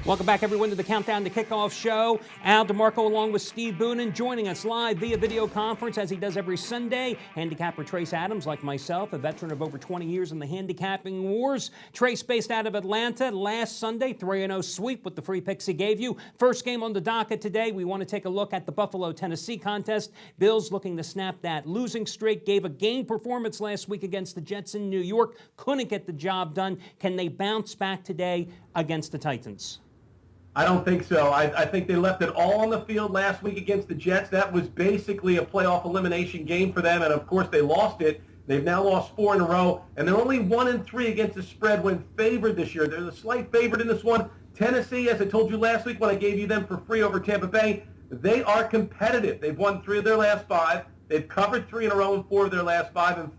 Welcome back, everyone, to the Countdown to Kickoff show. Al DeMarco along with Steve Boonin joining us live via video conference as he does every Sunday. Handicapper Trace Adams, like myself, a veteran of over 20 years in the handicapping wars. Trace based out of Atlanta. Last Sunday, 3-0 sweep with the free picks he gave you. First game on the docket today. We want to take a look at the Buffalo-Tennessee contest. Bills looking to snap that losing streak. Gave a game performance last week against the Jets in New York. Couldn't get the job done. Can they bounce back today against the Titans? I don't think so. I think they left it all on the field last week against the Jets. That was basically a playoff elimination game for them, and of course they lost it. They've now lost 4 in a row, and they're only 1-3 against the spread when favored this year. They're the slight favorite in this one. Tennessee, as I told you last week when I gave you them for free over Tampa Bay, they are competitive. They've won 3 of their last 5. They've covered 3 in a row in 4 of their last 5, and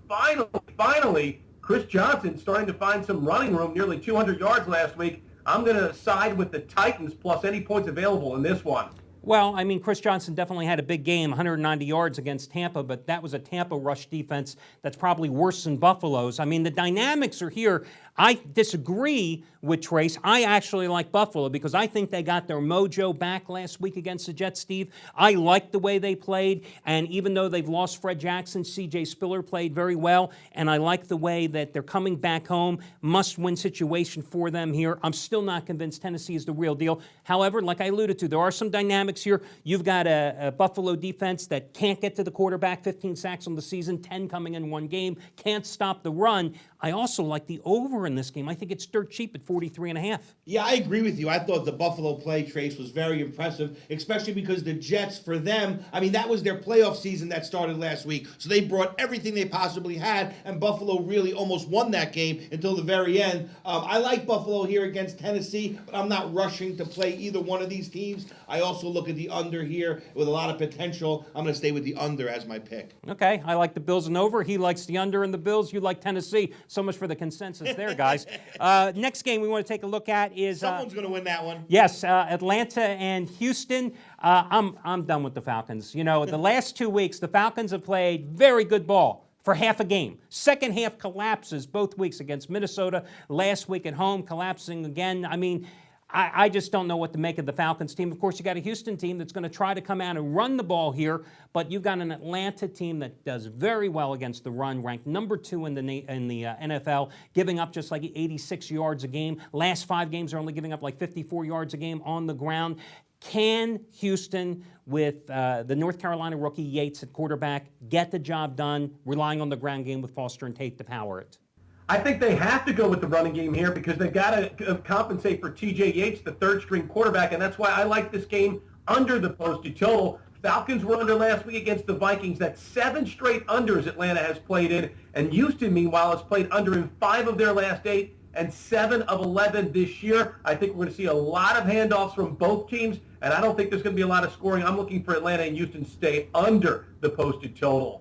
finally, Chris Johnson starting to find some running room, nearly 200 yards last week. I'm going to side with the Titans plus any points available in this one. Well, I mean, Chris Johnson definitely had a big game, 190 yards against Tampa, but that was a Tampa rush defense that's probably worse than Buffalo's. I mean, the dynamics are here. I disagree with Trace. I actually like Buffalo because I think they got their mojo back last week against the Jets, Steve. I like the way they played, and even though they've lost Fred Jackson, C.J. Spiller played very well, and I like the way that they're coming back home. Must-win situation for them here. I'm still not convinced Tennessee is the real deal. However, like I alluded to, there are some dynamics here. You've got a Buffalo defense that can't get to the quarterback, 15 sacks on the season, 10 coming in one game, can't stop the run. I also like the over in this game. I think it's dirt cheap at 43.5. Yeah, I agree with you. I thought the Buffalo play, Trace, was very impressive, especially because the Jets, for them, I mean, that was their playoff season that started last week. So they brought everything they possibly had, and Buffalo really almost won that game until the very end. I like Buffalo here against Tennessee, but I'm not rushing to play either one of these teams. I also look at the under here with a lot of potential. I'm going to stay with the under as my pick. Okay, I like the Bills and over. He likes the under and the Bills. You like Tennessee. So much for the consensus there, guys. Next game we want to take a look at is... Someone's going to win that one. Yes, Atlanta and Houston. I'm done with the Falcons. You know, the last 2 weeks, the Falcons have played very good ball for half a game. Second half collapses both weeks against Minnesota. Last week at home, collapsing again. I mean... I just don't know what to make of the Falcons team. Of course, you got a Houston team that's going to try to come out and run the ball here, but you've got an Atlanta team that does very well against the run, ranked number 2 in the NFL, giving up just like 86 yards a game. Last 5 games are only giving up like 54 yards a game on the ground. Can Houston, with the North Carolina rookie Yates at quarterback, get the job done, relying on the ground game with Foster and Tate to power it? I think they have to go with the running game here because they've got to compensate for T.J. Yates, the third-string quarterback, and that's why I like this game under the posted total. Falcons were under last week against the Vikings. That's 7 straight unders Atlanta has played in, and Houston, meanwhile, has played under in 5 of their last 8 and 7 of 11 this year. I think we're going to see a lot of handoffs from both teams, and I don't think there's going to be a lot of scoring. I'm looking for Atlanta and Houston to stay under the posted total.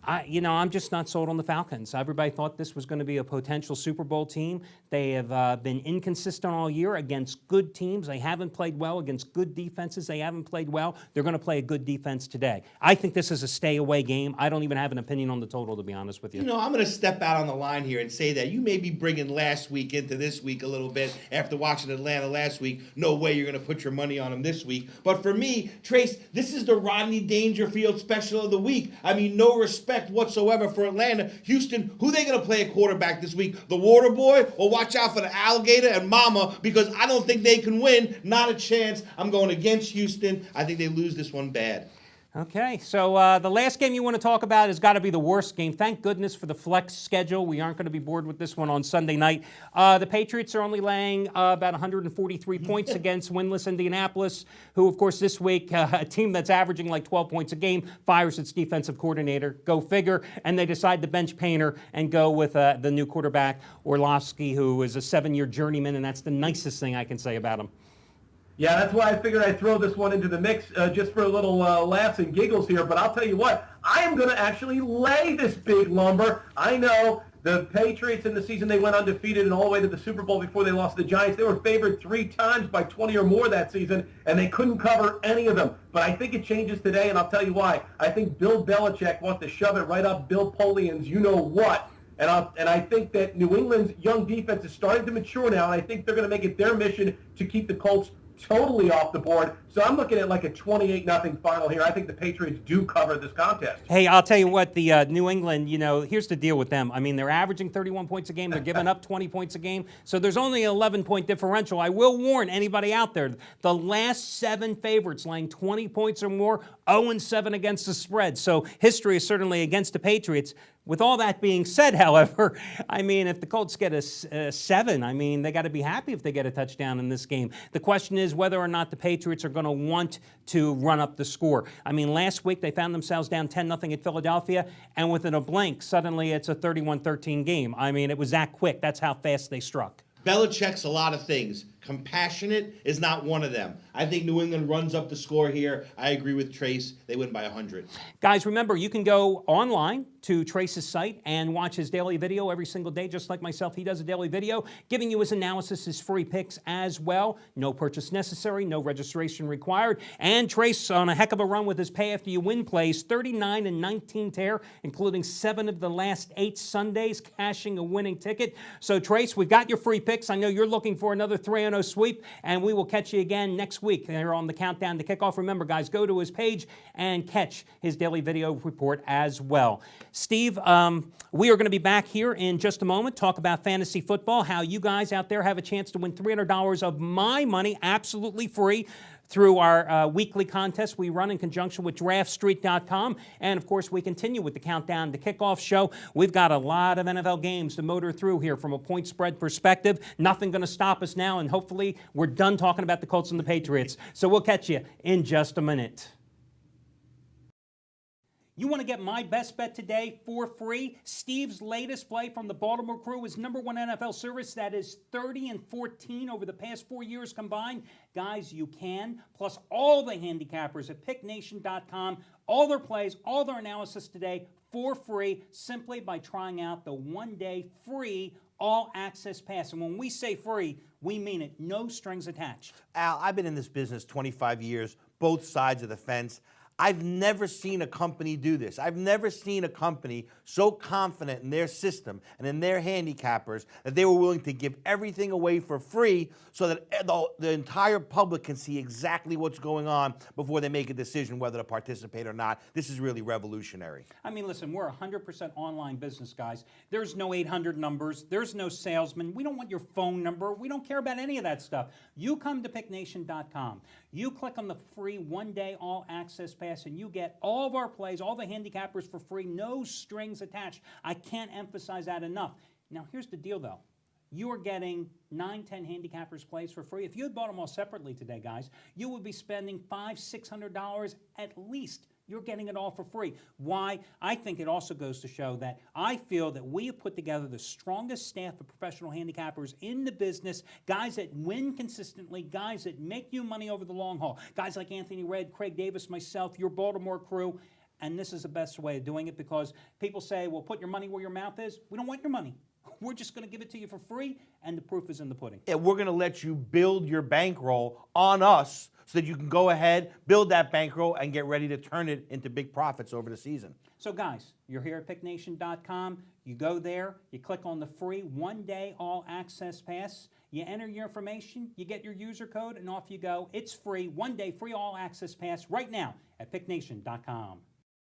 I'm just not sold on the Falcons. Everybody thought this was going to be a potential Super Bowl team. They have been inconsistent all year against good teams. They haven't played well against good defenses. They haven't played well. They're going to play a good defense today. I think this is a stay-away game. I don't even have an opinion on the total, to be honest with you. You know, I'm going to step out on the line here and say that you may be bringing last week into this week a little bit after watching Atlanta last week. No way you're going to put your money on them this week. But for me, Trace, this is the Rodney Dangerfield special of the week. I mean, no respect whatsoever for Atlanta. Houston, who they going to play a quarterback this week? The Water Boy? Or watch out for the Alligator and Mama, because I don't think they can win. Not a chance. I'm going against Houston. I think they lose this one bad. Okay, so the last game you want to talk about has got to be the worst game. Thank goodness for the flex schedule. We aren't going to be bored with this one on Sunday night. The Patriots are only laying about 143 points against winless Indianapolis, who, of course, this week, a team that's averaging like 12 points a game, fires its defensive coordinator. Go figure. And they decide to bench Painter and go with the new quarterback, Orlovsky, who is a 7-year journeyman, and that's the nicest thing I can say about him. Yeah, that's why I figured I'd throw this one into the mix just for a little laughs and giggles here. But I'll tell you what, I am going to actually lay this big lumber. I know the Patriots in the season, they went undefeated and all the way to the Super Bowl before they lost to the Giants. They were favored 3 times by 20 or more that season, and they couldn't cover any of them. But I think it changes today, and I'll tell you why. I think Bill Belichick wants to shove it right up Bill Polian's you-know-what. And I think that New England's young defense is starting to mature now, and I think they're going to make it their mission to keep the Colts totally off the board. So I'm looking at like a 28-0 final here. I think the Patriots do cover this contest. Hey, I'll tell you what, the New England, here's the deal with them. I mean, they're averaging 31 points a game. They're giving up 20 points a game. So there's only an 11-point differential. I will warn anybody out there, the last 7 favorites laying 20 points or more, 0-7 against the spread. So history is certainly against the Patriots. With all that being said, however, I mean, if the Colts get a 7, I mean, they got to be happy if they get a touchdown in this game. The question is whether or not the Patriots are going to want to run up the score. I mean, last week they found themselves down 10-0 at Philadelphia, and within a blink, suddenly it's a 31-13 game. I mean, it was that quick. That's how fast they struck. Belichick's a lot of things. Compassionate is not one of them. I think New England runs up the score here. I agree with Trace. They win by 100. Guys, remember, you can go online to Trace's site and watch his daily video every single day, just like myself. He does a daily video, giving you his analysis, his free picks as well. No purchase necessary, no registration required. And Trace on a heck of a run with his pay after you win plays, 39-19 tear, including 7 of the last 8 Sundays, cashing a winning ticket. So, Trace, we've got your free picks. I know you're looking for another 3-0 sweep, and we will catch you again next week there on the Countdown to Kickoff. Remember, guys, go to his page and catch his daily video report as well. Steve, we are going to be back here in just a moment, talk about fantasy football, how you guys out there have a chance to win $300 of my money absolutely free through our weekly contest we run in conjunction with DraftStreet.com. And, of course, we continue with the Countdown to Kickoff show. We've got a lot of NFL games to motor through here from a point spread perspective. Nothing going to stop us now, and hopefully we're done talking about the Colts and the Patriots. So we'll catch you in just a minute. You want to get my best bet today for free? Steve's latest play from the Baltimore Crew is #1 NFL service. That is 30-14 over the past 4 years combined. Guys, you can. Plus all the handicappers at PickNation.com. All their plays, all their analysis today for free simply by trying out the 1-day free all-access pass. And when we say free, we mean it. No strings attached. Al, I've been in this business 25 years, both sides of the fence. I've never seen a company do this. I've never seen a company so confident in their system and in their handicappers that they were willing to give everything away for free so that the entire public can see exactly what's going on before they make a decision whether to participate or not. This is really revolutionary. I mean, listen, we're 100% online business, guys. There's no 800 numbers. There's no salesman. We don't want your phone number. We don't care about any of that stuff. You come to PickNation.com. You click on the free 1-day all-access pass, and you get all of our plays, all the handicappers for free, no strings attached. I can't emphasize that enough. Now, here's the deal, though. You are getting 9-10 handicappers plays for free. If you had bought them all separately today, guys, you would be spending $500-600 at least. You're getting it all for free. Why? I think it also goes to show that I feel that we have put together the strongest staff of professional handicappers in the business, guys that win consistently, guys that make you money over the long haul, guys like Anthony Red, Craig Davis, myself, your Baltimore Crew. And this is the best way of doing it because people say, well, put your money where your mouth is. We don't want your money. We're just going to give it to you for free, and the proof is in the pudding. Yeah, we're going to let you build your bankroll on us so that you can go ahead, build that bankroll, and get ready to turn it into big profits over the season. So, guys, you're here at PickNation.com. You go there, you click on the free 1-day all-access pass. You enter your information, you get your user code, and off you go. It's free, 1-day free all-access pass right now at PickNation.com.